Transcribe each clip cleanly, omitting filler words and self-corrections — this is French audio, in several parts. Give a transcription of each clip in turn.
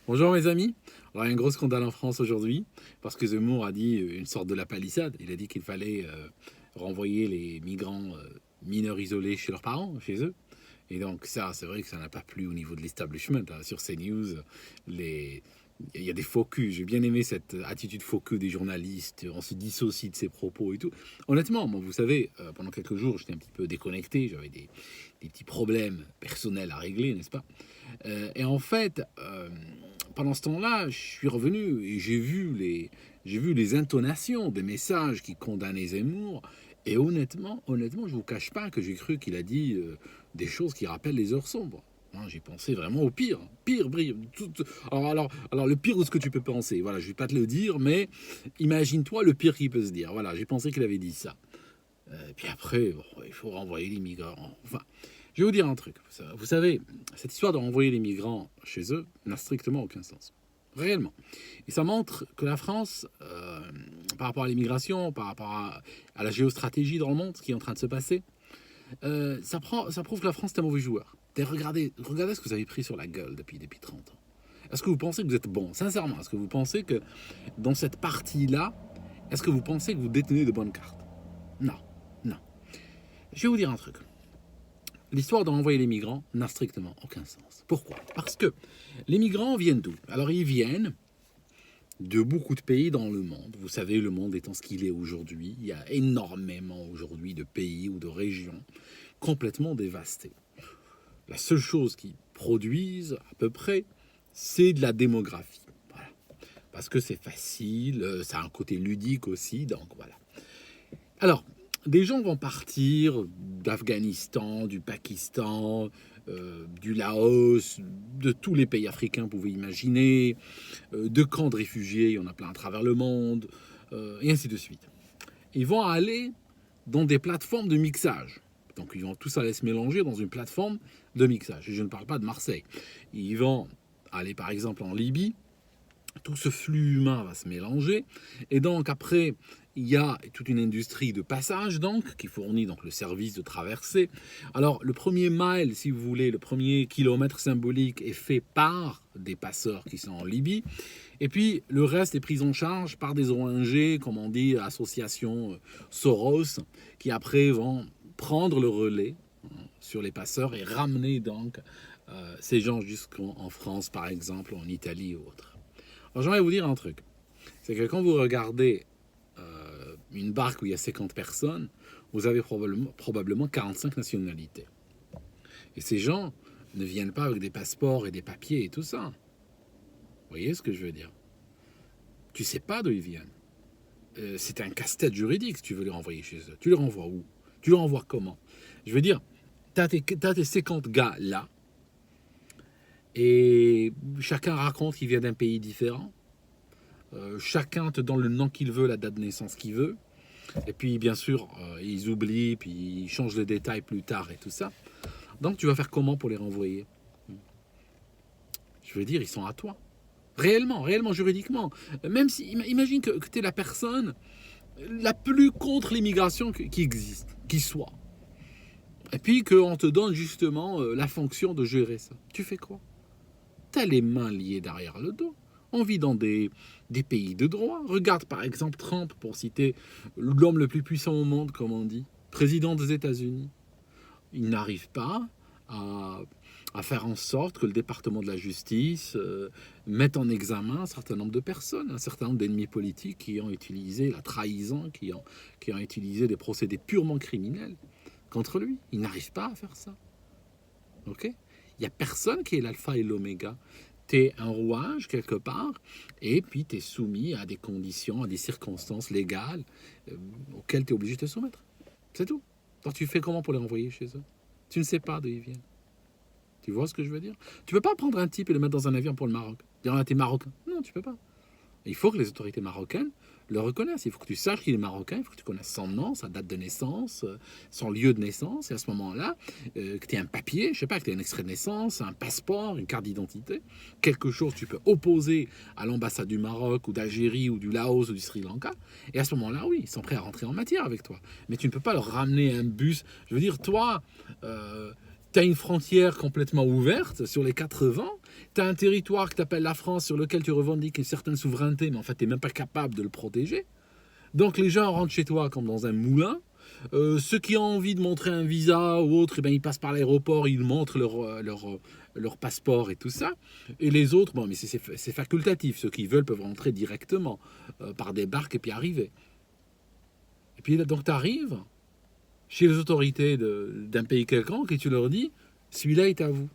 Bonjour mes amis. Alors il y a un gros scandale en France aujourd'hui parce que Zemmour a dit une sorte de la palissade. Il a dit qu'il fallait renvoyer les migrants mineurs isolés chez leurs parents, chez eux. Et donc ça, c'est vrai que ça n'a pas plu au niveau de l'establishment. Hein. Sur CNews, les... il y a des faux culs. J'ai bien aimé cette attitude faux cul des journalistes. On se dissocie de ses propos et tout. Honnêtement, moi, vous savez, pendant quelques jours, j'étais un petit peu déconnecté. J'avais des petits problèmes personnels à régler, n'est-ce pas? Et en fait, pendant ce temps-là, je suis revenu et j'ai vu les intonations des messages qui condamnaient Zemmour. Et honnêtement, je vous cache pas que j'ai cru qu'il a dit des choses qui rappellent les heures sombres. Hein, j'ai pensé vraiment au pire, pire, brille. Alors, le pire de ce que tu peux penser. Voilà, je vais pas te le dire, mais imagine-toi le pire qu'il peut se dire. Voilà, j'ai pensé qu'il avait dit ça. Et puis après, bon, il faut renvoyer les migrants. Enfin, je vais vous dire un truc. Vous savez, cette histoire de renvoyer les migrants chez eux n'a strictement aucun sens. Réellement. Et ça montre que la France, par rapport à l'immigration, par rapport à la géostratégie dans le monde, ce qui est en train de se passer, ça prouve que la France est un mauvais joueur. Regardez ce que vous avez pris sur la gueule depuis 30 ans. Est-ce que vous pensez que vous êtes bon? Sincèrement, est-ce que vous pensez que dans cette partie-là, est-ce que vous pensez que vous détenez de bonnes cartes? Non, non. Je vais vous dire un truc. L'histoire d'envoyer les migrants n'a strictement aucun sens. Pourquoi? Parce que les migrants viennent d'où? Alors ils viennent de beaucoup de pays dans le monde. Vous savez, le monde étant ce qu'il est aujourd'hui, il y a énormément aujourd'hui de pays ou de régions complètement dévastées. La seule chose qu'ils produisent à peu près, c'est de la démographie. Voilà. Parce que c'est facile, ça a un côté ludique aussi, donc voilà. Alors, des gens vont partir d'Afghanistan, du Pakistan, du Laos, de tous les pays africains, vous pouvez imaginer, de camps de réfugiés, il y en a plein à travers le monde, et ainsi de suite. Ils vont aller dans des plateformes de mixage. Donc ils vont tous aller se mélanger dans une plateforme de mixage. Et je ne parle pas de Marseille. Ils vont aller par exemple en Libye, tout ce flux humain va se mélanger, et donc après il y a toute une industrie de passage donc qui fournit donc le service de traversée. Alors le premier mile, si vous voulez, le premier kilomètre symbolique est fait par des passeurs qui sont en Libye, et puis le reste est pris en charge par des ONG, comme on dit, associations Soros, qui après vont prendre le relais sur les passeurs et ramener donc ces gens jusqu'en France par exemple, en Italie ou autre. Alors j'aimerais vous dire un truc, c'est que quand vous regardez une barque où il y a 50 personnes, vous avez probablement 45 nationalités. Et ces gens ne viennent pas avec des passeports et des papiers et tout ça. Vous voyez ce que je veux dire? Tu sais pas d'où ils viennent. C'est un casse-tête juridique si tu veux les renvoyer chez eux. Tu les renvoies où? Tu les renvoies comment? Je veux dire, t'as tes 50 gars là, et chacun raconte qu'il vient d'un pays différent. Chacun te donne le nom qu'il veut, la date de naissance qu'il veut. Et puis, bien sûr, ils oublient, puis ils changent les détails plus tard et tout ça. Donc, tu vas faire comment pour les renvoyer? Je veux dire, ils sont à toi. Réellement, juridiquement. Même si, imagine que tu es la personne la plus contre l'immigration qui existe, qui soit. Et puis qu'on te donne justement la fonction de gérer ça. Tu fais quoi? Tu as les mains liées derrière le dos. On vit dans des pays de droit. Regarde par exemple Trump, pour citer l'homme le plus puissant au monde, comme on dit, président des États-Unis. Il n'arrive pas à faire en sorte que le département de la justice mette en examen un certain nombre de personnes, un certain nombre d'ennemis politiques qui ont utilisé la trahison, qui ont utilisé des procédés purement criminels contre lui. Il n'arrive pas à faire ça. Ok? Il n'y a personne qui est l'alpha et l'oméga. Tu es un rouage quelque part, et puis tu es soumis à des conditions, à des circonstances légales auxquelles tu es obligé de te soumettre. C'est tout. Alors tu fais comment pour les renvoyer chez eux? Tu ne sais pas d'où ils viennent. Tu vois ce que je veux dire? Tu peux pas prendre un type et le mettre dans un avion pour le Maroc. Dire, ah, t'es marocain. Non, tu peux pas. Il faut que les autorités marocaines le reconnaissent. Il faut que tu saches qu'il est marocain, il faut que tu connaisses son nom, sa date de naissance, son lieu de naissance, et à ce moment-là, que tu aies un papier, je sais pas, que tu aies un extrait de naissance, un passeport, une carte d'identité, quelque chose que tu peux opposer à l'ambassade du Maroc ou d'Algérie ou du Laos ou du Sri Lanka, et à ce moment-là, oui, ils sont prêts à rentrer en matière avec toi. Mais tu ne peux pas leur ramener un bus. Je veux dire, toi, tu as une frontière complètement ouverte sur les 4 vents, Tu as un territoire que tu appelles la France sur lequel tu revendiques une certaine souveraineté, mais en fait, tu n'es même pas capable de le protéger. Donc les gens rentrent chez toi comme dans un moulin. Ceux qui ont envie de montrer un visa ou autre, eh ben, ils passent par l'aéroport, ils montrent leur passeport et tout ça. Et les autres, bon, mais c'est facultatif. Ceux qui veulent peuvent rentrer directement par des barques et puis arriver. Et puis là, donc tu arrives chez les autorités d'un pays quelconque et tu leur dis, celui-là est à vous.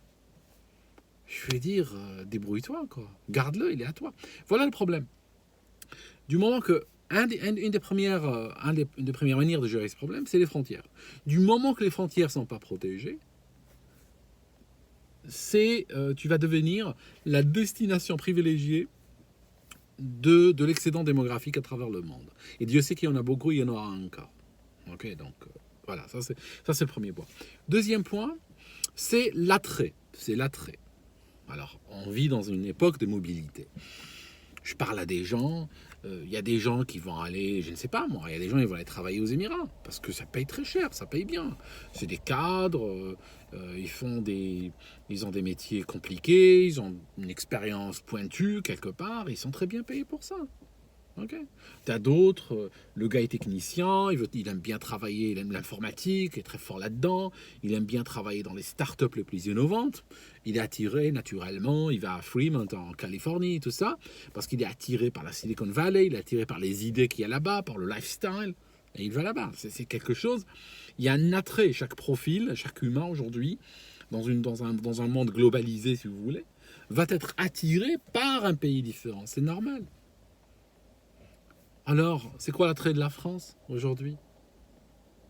Je vais dire, débrouille-toi, quoi. Garde-le, il est à toi. Voilà le problème. Du moment que une des premières manières de gérer ce problème, c'est les frontières. Du moment que les frontières ne sont pas protégées, tu vas devenir la destination privilégiée de l'excédent démographique à travers le monde. Et Dieu sait qu'il y en a beaucoup, il y en aura encore. Ok, donc voilà, ça c'est le premier point. Deuxième point, c'est l'attrait. C'est l'attrait. Alors, on vit dans une époque de mobilité. Je parle à des gens, il y a des gens qui vont aller, je ne sais pas moi, il y a des gens qui vont aller travailler aux Émirats, parce que ça paye très cher, ça paye bien. C'est des cadres, ils ont des métiers compliqués, ils ont une expérience pointue quelque part, ils sont très bien payés pour ça. Okay. T'as d'autres, le gars est technicien, il aime bien travailler, il aime l'informatique, il est très fort là-dedans, il aime bien travailler dans les startups les plus innovantes, il est attiré naturellement, il va à Fremont en Californie, tout ça, parce qu'il est attiré par la Silicon Valley, il est attiré par les idées qu'il y a là-bas, par le lifestyle, et il va là-bas. C'est quelque chose, il y a un attrait, chaque profil, chaque humain aujourd'hui, dans un monde globalisé si vous voulez, va être attiré par un pays différent, c'est normal. Alors, c'est quoi l'attrait de la France aujourd'hui?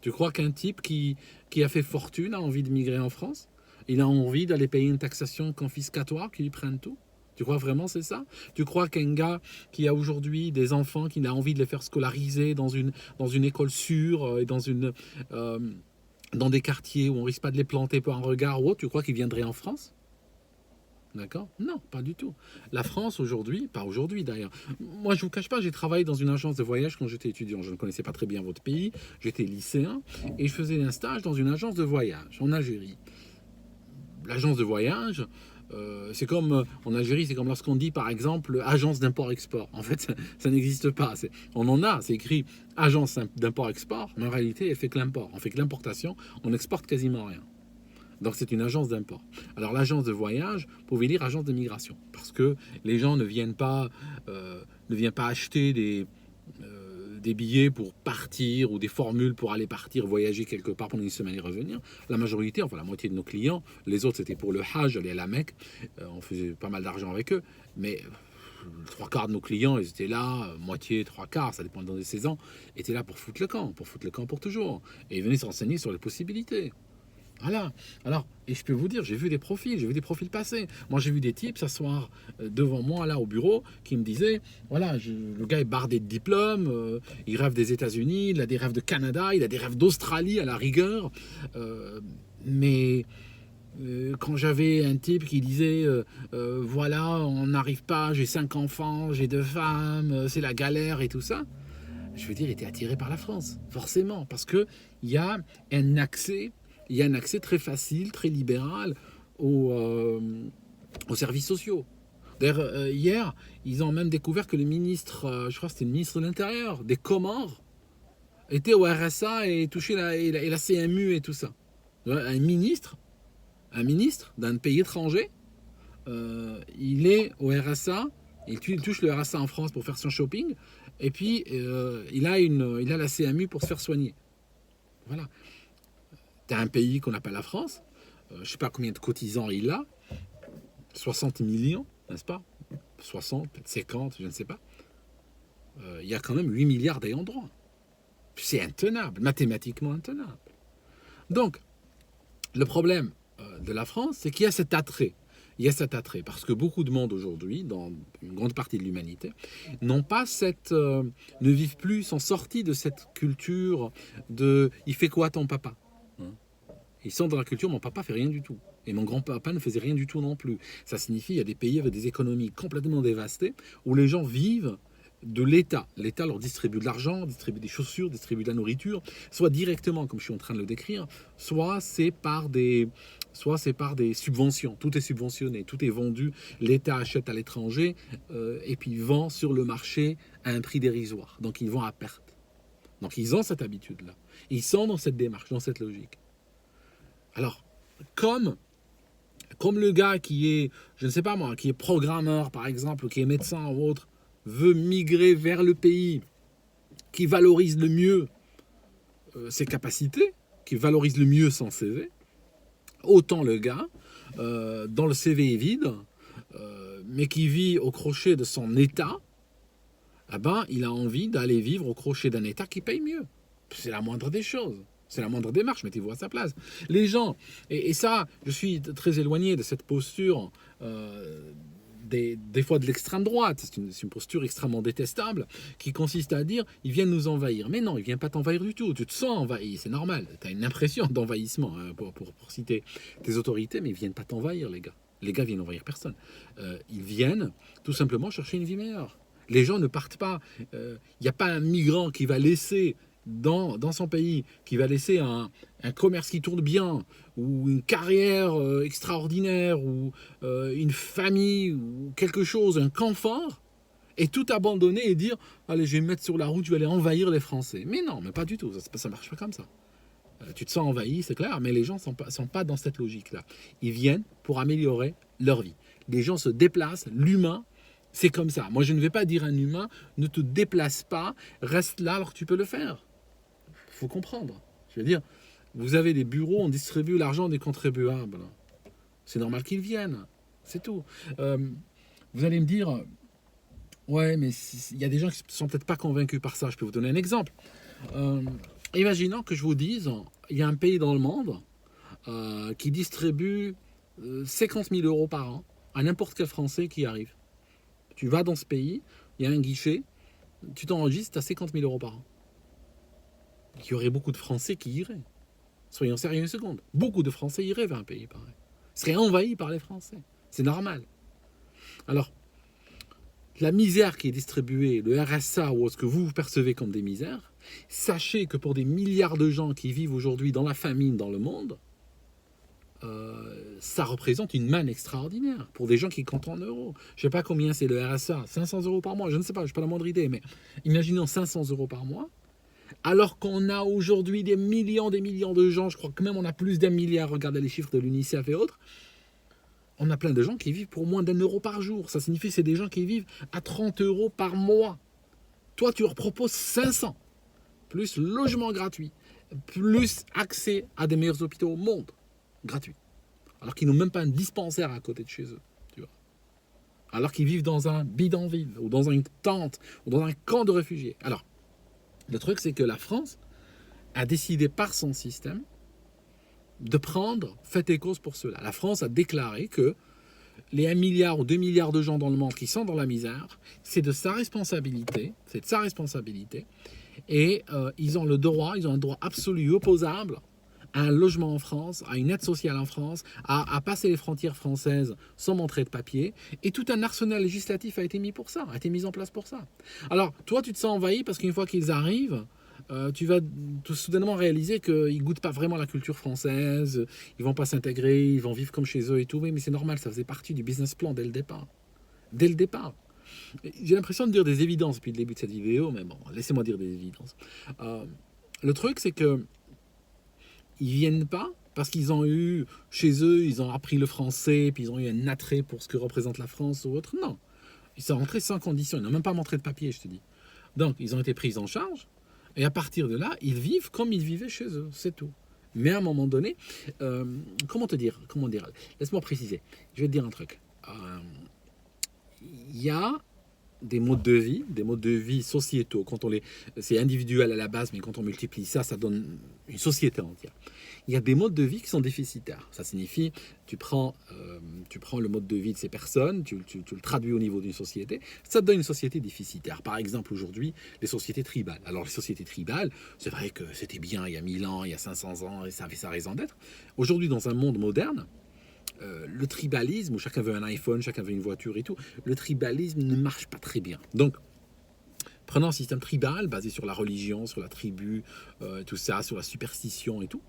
Tu crois qu'un type qui a fait fortune a envie de migrer en France? Il a envie d'aller payer une taxation confiscatoire qui lui prenne tout? Tu crois vraiment c'est ça? Tu crois qu'un gars qui a aujourd'hui des enfants, qui a envie de les faire scolariser dans une école sûre et dans des quartiers où on risque pas de les planter pour un regard ou autre, tu crois qu'il viendrait en France? D'accord? Non, pas du tout. La France aujourd'hui, pas aujourd'hui d'ailleurs. Moi, je ne vous cache pas, j'ai travaillé dans une agence de voyage quand j'étais étudiant. Je ne connaissais pas très bien votre pays. J'étais lycéen et je faisais un stage dans une agence de voyage en Algérie. L'agence de voyage, c'est comme en Algérie, c'est comme lorsqu'on dit par exemple agence d'import-export. En fait, ça n'existe pas. On en a, c'est écrit agence d'import-export, mais en réalité, elle fait que l'import. On fait que l'importation, on n'exporte quasiment rien. Donc c'est une agence d'import. Alors l'agence de voyage, vous pouvez lire agence de migration, parce que les gens ne viennent pas acheter des billets pour partir ou des formules pour aller partir, voyager quelque part pendant une semaine et revenir. La majorité, enfin la moitié de nos clients, les autres c'était pour le Hajj, aller à la Mecque, on faisait pas mal d'argent avec eux, mais trois quarts de nos clients, ils étaient là, moitié, trois quarts, ça dépend des saisons, étaient là pour foutre le camp pour toujours. Et ils venaient se renseigner sur les possibilités. Voilà. Alors, et je peux vous dire, j'ai vu des profils passer. Moi, j'ai vu des types s'asseoir devant moi, là, au bureau, qui me disaient, voilà, le gars est bardé de diplômes, il rêve des États-Unis, il a des rêves de Canada, il a des rêves d'Australie, à la rigueur. Mais quand j'avais un type qui disait, voilà, on n'arrive pas, j'ai 5 enfants, j'ai 2 femmes, c'est la galère et tout ça, je veux dire, il était attiré par la France, forcément, parce qu'il y a un accès très facile, très libéral aux services sociaux. D'ailleurs, hier, ils ont même découvert que le ministre, je crois que c'était le ministre de l'Intérieur, des Comores, était au RSA et touchait la CMU et tout ça. Un ministre d'un pays étranger, il est au RSA, il touche le RSA en France pour faire son shopping, et puis il a la CMU pour se faire soigner. Voilà. Tu as un pays qu'on appelle la France, je ne sais pas combien de cotisants il a, 60 millions, n'est-ce pas? 60, peut-être 50, je ne sais pas. Il y a quand même 8 milliards d'ayants droit. C'est intenable, mathématiquement intenable. Donc, le problème de la France, c'est qu'il y a cet attrait. Il y a cet attrait, parce que beaucoup de monde aujourd'hui, dans une grande partie de l'humanité, n'ont pas ne vivent plus, sont sortis de cette culture de « il fait quoi ton papa ?» Ils sont dans la culture, mon papa fait rien du tout. Et mon grand-papa ne faisait rien du tout non plus. Ça signifie qu'il y a des pays avec des économies complètement dévastées, où les gens vivent de l'État. L'État leur distribue de l'argent, distribue des chaussures, distribue de la nourriture, soit directement, comme je suis en train de le décrire, soit c'est par des soit c'est par des subventions. Tout est subventionné, tout est vendu. L'État achète à l'étranger et puis vend sur le marché à un prix dérisoire. Donc ils vendent à perte. Donc ils ont cette habitude-là. Ils sont dans cette démarche, dans cette logique. Alors, comme le gars qui est, je ne sais pas moi, qui est programmeur par exemple, ou qui est médecin ou autre, veut migrer vers le pays qui valorise le mieux ses capacités, qui valorise le mieux son CV, autant le gars, dont le CV est vide, mais qui vit au crochet de son État, eh ben, il a envie d'aller vivre au crochet d'un État qui paye mieux. C'est la moindre des choses. C'est la moindre démarche, mettez-vous à sa place. Les gens, et ça, je suis très éloigné de cette posture des fois de l'extrême droite. C'est une posture extrêmement détestable qui consiste à dire ils viennent nous envahir. Mais non, ils ne viennent pas t'envahir du tout. Tu te sens envahi, c'est normal. Tu as une impression d'envahissement, hein, pour citer tes autorités, mais ils ne viennent pas t'envahir, les gars. Les gars viennent envahir personne. Ils viennent tout simplement chercher une vie meilleure. Les gens ne partent pas. Il n'y a pas un migrant qui va laisser dans son pays, qui va laisser un commerce qui tourne bien, ou une carrière extraordinaire, ou une famille, ou quelque chose, un confort, et tout abandonner et dire « Allez, je vais me mettre sur la route, je vais aller envahir les Français ». Mais non, mais pas du tout, ça ne marche pas comme ça. Tu te sens envahi, c'est clair, mais les gens ne sont pas dans cette logique-là. Ils viennent pour améliorer leur vie. Les gens se déplacent, l'humain, c'est comme ça. Moi, je ne vais pas dire à un humain, ne te déplace pas, reste là alors que tu peux le faire. Il faut comprendre. Je veux dire, vous avez des bureaux, on distribue l'argent des contribuables. C'est normal qu'ils viennent. C'est tout. Vous allez me dire, ouais, mais il y a des gens qui ne sont peut-être pas convaincus par ça. Je peux vous donner un exemple. Imaginons que je vous dise, il y a un pays dans le monde qui distribue 50 000 euros par an à n'importe quel Français qui arrive. Tu vas dans ce pays, il y a un guichet, tu t'enregistres, tu as 50 000 euros par an. Il y aurait beaucoup de Français qui iraient. Soyons sérieux une seconde. Beaucoup de Français iraient vers un pays pareil. Ils seraient envahis par les Français. C'est normal. Alors, la misère qui est distribuée, le RSA ou ce que vous percevez comme des misères, sachez que pour des milliards de gens qui vivent aujourd'hui dans la famine dans le monde, ça représente une manne extraordinaire pour des gens qui comptent en euros. Je ne sais pas combien c'est le RSA, 500 euros par mois, je ne sais pas, je n'ai pas la moindre idée, mais imaginons 500 euros par mois, alors qu'on a aujourd'hui des millions de gens, je crois que même on a plus d'1 milliard, regardez les chiffres de l'UNICEF et autres, on a plein de gens qui vivent pour moins d'1 euro par jour. Ça signifie que c'est des gens qui vivent à 30 euros par mois. Toi, tu leur proposes 500, plus logement gratuit, plus accès à des meilleurs hôpitaux au monde, gratuit. Alors qu'ils n'ont même pas un dispensaire à côté de chez eux. Tu vois. Alors qu'ils vivent dans un bidonville, ou dans une tente, ou dans un camp de réfugiés. Alors, le truc, c'est que la France a décidé par son système de prendre fait et cause pour cela. La France a déclaré que les 1 milliard ou 2 milliards de gens dans le monde qui sont dans la misère, c'est de sa responsabilité, et ils ont un droit absolu opposable à un logement en France, à une aide sociale en France, à passer les frontières françaises sans montrer de papier. Et tout un arsenal législatif a été mis en place pour ça. Alors, toi, tu te sens envahi parce qu'une fois qu'ils arrivent, tu vas tout soudainement réaliser qu'ils ne goûtent pas vraiment la culture française, ils ne vont pas s'intégrer, ils vont vivre comme chez eux et tout. Oui, mais c'est normal, ça faisait partie du business plan dès le départ. Dès le départ. J'ai l'impression de dire des évidences depuis le début de cette vidéo, mais bon, laissez-moi dire des évidences. Le truc, c'est que ils viennent pas parce qu'ils ont eu, chez eux, ils ont appris le français, puis ils ont eu un attrait pour ce que représente la France ou autre. Non. Ils sont rentrés sans condition. Ils n'ont même pas montré de papier, je te dis. Donc, ils ont été pris en charge. Et à partir de là, ils vivent comme ils vivaient chez eux. C'est tout. Mais à un moment donné, comment dire laisse-moi préciser. Je vais te dire un truc. Il y a des modes de vie sociétaux. C'est individuel à la base, mais quand on multiplie ça, ça donne une société entière. Il y a des modes de vie qui sont déficitaires. Ça signifie, tu prends le mode de vie de ces personnes, tu le traduis au niveau d'une société, ça te donne une société déficitaire. Par exemple, aujourd'hui, les sociétés tribales. Alors, les sociétés tribales, c'est vrai que c'était bien il y a 1000 ans, il y a 500 ans, et ça avait sa raison d'être. Aujourd'hui, dans un monde moderne, le tribalisme, où chacun veut un iPhone, chacun veut une voiture et tout, le tribalisme ne marche pas très bien. Donc, prenons un système tribal basé sur la religion, sur la tribu, tout ça, sur la superstition et tout.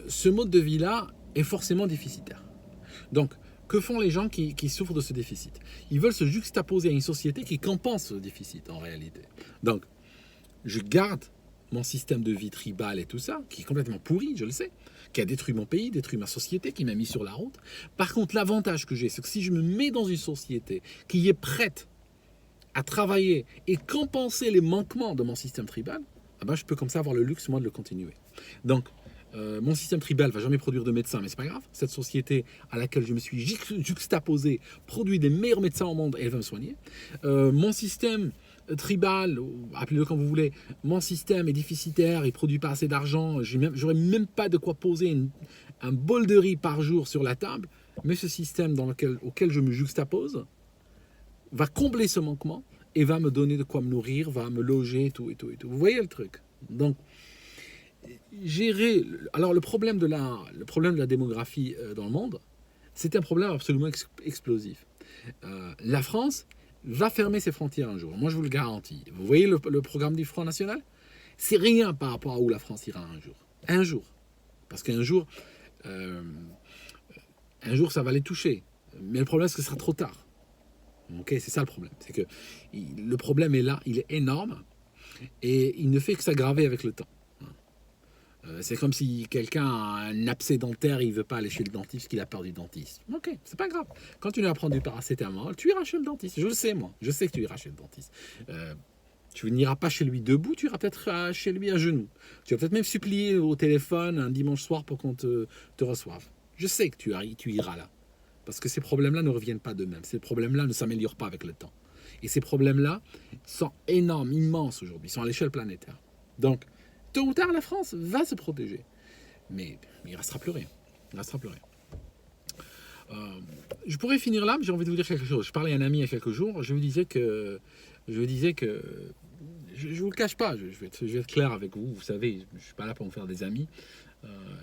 Ce mode de vie-là, est forcément déficitaire. Donc, que font les gens qui souffrent de ce déficit? Ils veulent se juxtaposer à une société qui compense ce déficit en réalité. Donc, je garde mon système de vie tribal et tout ça, qui est complètement pourri, je le sais, qui a détruit mon pays, détruit ma société, qui m'a mis sur la route. Par contre, l'avantage que j'ai, c'est que si je me mets dans une société qui est prête à travailler et compenser les manquements de mon système tribal, ah ben, je peux comme ça avoir le luxe, moi, de le continuer. Donc, mon système tribal va jamais produire de médecins, mais c'est pas grave. Cette société à laquelle je me suis juxtaposé produit des meilleurs médecins au monde et elle va me soigner. Mon système tribal, appelez-le comme vous voulez, mon système est déficitaire, il produit pas assez d'argent, j'aurais même pas de quoi poser un bol de riz par jour sur la table, mais ce système auquel je me juxtapose va combler ce manquement et va me donner de quoi me nourrir, va me loger, tout et tout et tout. Vous voyez le truc? Donc, gérer. Alors, le problème de la démographie dans le monde, c'est un problème absolument explosif. La France va fermer ses frontières un jour. Moi, je vous le garantis. Vous voyez le programme du Front National? C'est rien par rapport à où la France ira un jour. Un jour. Parce qu'un jour, ça va les toucher. Mais le problème, c'est que ce sera trop tard. Ok, c'est ça le problème. C'est que le problème est là, il est énorme et il ne fait que s'aggraver avec le temps. C'est comme si quelqu'un a un abcès dentaire, il ne veut pas aller chez le dentiste parce qu'il a peur du dentiste. Ok, c'est pas grave. Quand tu lui as prendre du paracétamol, tu iras chez le dentiste. Je le sais, moi. Je sais que tu iras chez le dentiste. Tu n'iras pas chez lui debout, tu iras peut-être chez lui à genoux. Tu vas peut-être même supplier au téléphone un dimanche soir pour qu'on te reçoive. Je sais que tu iras là. Parce que ces problèmes-là ne reviennent pas d'eux-mêmes. Ces problèmes-là ne s'améliorent pas avec le temps. Et ces problèmes-là sont énormes, immenses aujourd'hui. Ils sont à l'échelle planétaire. Donc, tôt ou tard, la France va se protéger. Mais il ne restera plus rien. Il ne restera plus rien. Je pourrais finir là, mais j'ai envie de vous dire quelque chose. Je parlais à un ami il y a quelques jours. Je lui disais que... je ne vous le cache pas, je vais être clair avec vous. Vous savez, je ne suis pas là pour me faire des amis.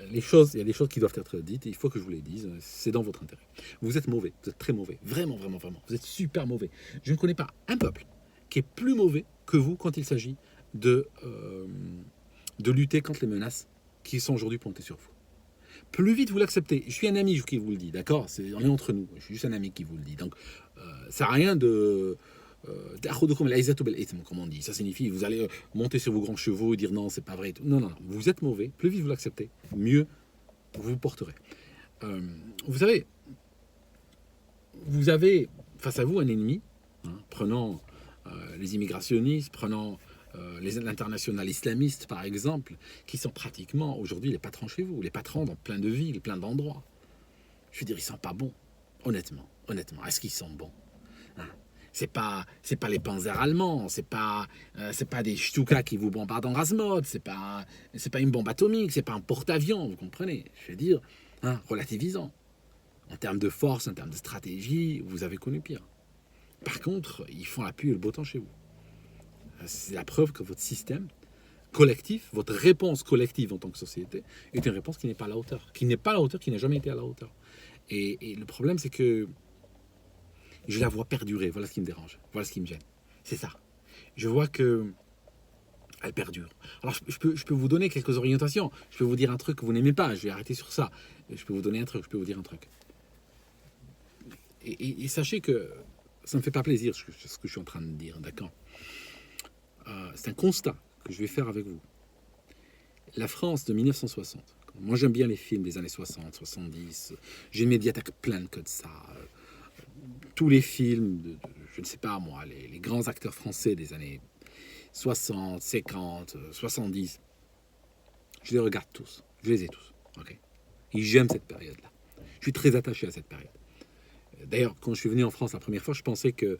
Il y a des choses qui doivent être dites et il faut que je vous les dise. C'est dans votre intérêt. Vous êtes mauvais. Vous êtes très mauvais. Vraiment, vraiment, vraiment. Vous êtes super mauvais. Je ne connais pas un peuple qui est plus mauvais que vous quand il s'agit de lutter contre les menaces qui sont aujourd'hui pointées sur vous. Plus vite vous l'acceptez. Je suis un ami qui vous le dit, d'accord? On est entre nous. Je suis juste un ami qui vous le dit. Donc, ça sert à rien de... comme on dit. Ça signifie vous allez monter sur vos grands chevaux et dire non, c'est pas vrai. Non, non, non. Vous êtes mauvais. Plus vite vous l'acceptez, mieux vous porterez. Vous savez, vous avez face à vous un ennemi. Prenons les immigrationnistes, prenons l'international islamiste, par exemple, qui sont pratiquement aujourd'hui les patrons chez vous, les patrons dans plein de villes, plein d'endroits. Je veux dire, ils sont pas bons, honnêtement. Est-ce qu'ils sont bons? C'est pas les panzers allemands, c'est pas des Stuka qui vous bombardent en Rasmod, c'est pas une bombe atomique, c'est pas un porte-avions, vous comprenez? Je veux dire, relativisant. En termes de force, en termes de stratégie, vous avez connu pire. Par contre, ils font la pluie et le beau temps chez vous. C'est la preuve que votre système collectif, votre réponse collective en tant que société, est une réponse qui n'est pas à la hauteur, qui n'a jamais été à la hauteur. Et le problème, c'est que je la vois perdurer. Voilà ce qui me dérange, voilà ce qui me gêne. C'est ça. Je vois que elle perdure. Alors, je peux vous donner quelques orientations. Je peux vous dire un truc que vous n'aimez pas. Je vais arrêter sur ça. Je peux vous donner un truc. Je peux vous dire un truc. Et sachez que ça ne me fait pas plaisir ce que je suis en train de dire, d'accord? C'est un constat que je vais faire avec vous. La France de 1960. Moi, j'aime bien les films des années 60, 70. J'ai une médiathèque pleine que de ça. Tous les films, je ne sais pas moi, les grands acteurs français des années 60, 50, 70, je les regarde tous. Je les ai tous. Okay, et j'aime cette période-là. Je suis très attaché à cette période. D'ailleurs, quand je suis venu en France la première fois, je pensais que...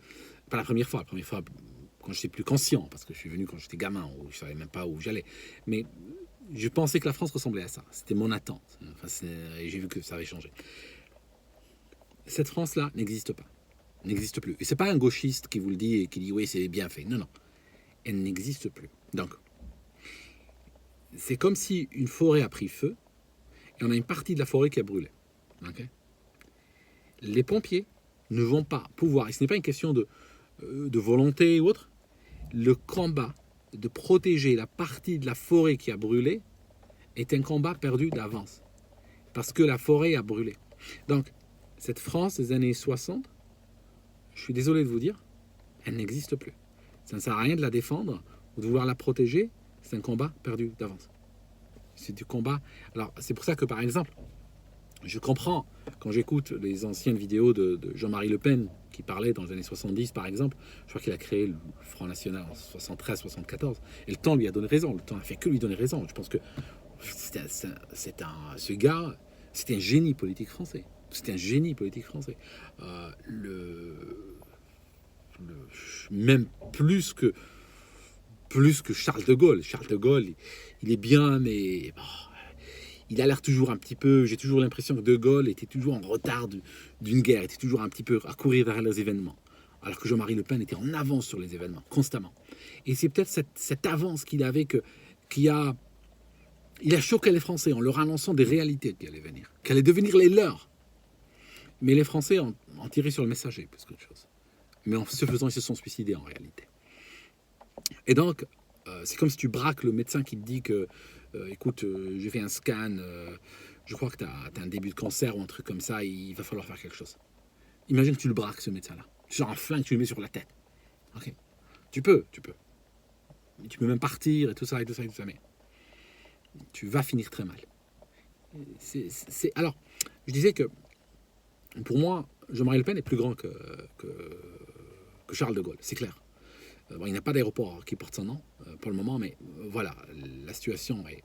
Pas la première fois quand j'étais plus conscient, parce que je suis venu quand j'étais gamin, où je ne savais même pas où j'allais. Mais je pensais que la France ressemblait à ça. C'était mon attente. Et j'ai vu que ça avait changé. Cette France-là n'existe pas. N'existe plus. Et ce n'est pas un gauchiste qui vous le dit et qui dit « oui, c'est bien fait ». Non, non. Elle n'existe plus. Donc, c'est comme si une forêt a pris feu et on a une partie de la forêt qui a brûlé. Okay, les pompiers ne vont pas pouvoir, et ce n'est pas une question de volonté ou autre, le combat de protéger la partie de la forêt qui a brûlé est un combat perdu d'avance. parce que la forêt a brûlé. Donc, cette France des années 60, je suis désolé de vous dire, elle n'existe plus. Ça ne sert à rien de la défendre ou de vouloir la protéger. C'est un combat perdu d'avance. C'est du combat. Alors, c'est pour ça que, par exemple, je comprends quand j'écoute les anciennes vidéos de Jean-Marie Le Pen qui parlait dans les années 70, par exemple. Je crois qu'il a créé le Front National en 73-74. Et le temps lui a donné raison. Le temps n'a fait que lui donner raison. Je pense que ce gars, c'était un génie politique français. C'était un génie politique français. Même plus que Charles de Gaulle. Charles de Gaulle, il est bien, mais bon, il a l'air toujours un petit peu... J'ai toujours l'impression que de Gaulle était toujours en retard d'une guerre, était toujours un petit peu à courir vers les événements. Alors que Jean-Marie Le Pen était en avance sur les événements, constamment. Et c'est peut-être cette avance qu'il avait il a choqué les Français en leur annonçant des réalités qui allaient venir, qui allaient devenir les leurs. Mais les Français en tiraient sur le messager, plus qu'autre chose. Mais en se faisant, ils se sont suicidés en réalité. Et donc, c'est comme si tu braques le médecin qui te dit que, écoute, j'ai fait un scan, je crois que tu as un début de cancer ou un truc comme ça, il va falloir faire quelque chose. Imagine que tu le braques, ce médecin-là. Tu sors un flingue, tu le mets sur la tête. Ok. Tu peux. Tu peux même partir et tout ça, mais tu vas finir très mal. Alors, je disais que, pour moi, Jean-Marie Le Pen est plus grand que Charles de Gaulle, c'est clair. Bon, il n'y a pas d'aéroport qui porte son nom pour le moment, mais voilà, la situation est...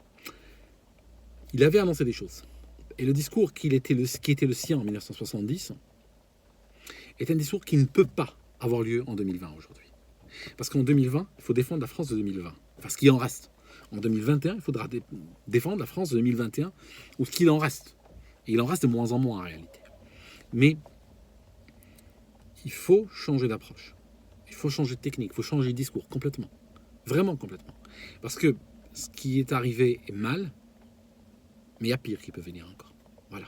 Il avait annoncé des choses. Et le discours qui était le sien en 1970 est un discours qui ne peut pas avoir lieu en 2020 aujourd'hui. Parce qu'en 2020, il faut défendre la France de 2020. Enfin, ce qui en reste. En 2021, il faudra défendre la France de 2021, ou ce qu'il en reste. Et il en reste de moins en moins en réalité. Mais il faut changer d'approche. Il faut changer de technique, il faut changer de discours complètement. Vraiment complètement. Parce que ce qui est arrivé est mal, mais il y a pire qui peut venir encore. Voilà.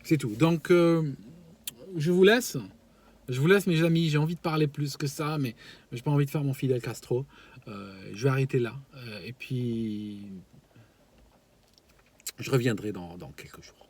C'est tout. Donc, je vous laisse. Je vous laisse, mes amis. J'ai envie de parler plus que ça, mais je n'ai pas envie de faire mon Fidel Castro. Je vais arrêter là. Et puis, je reviendrai dans quelques jours.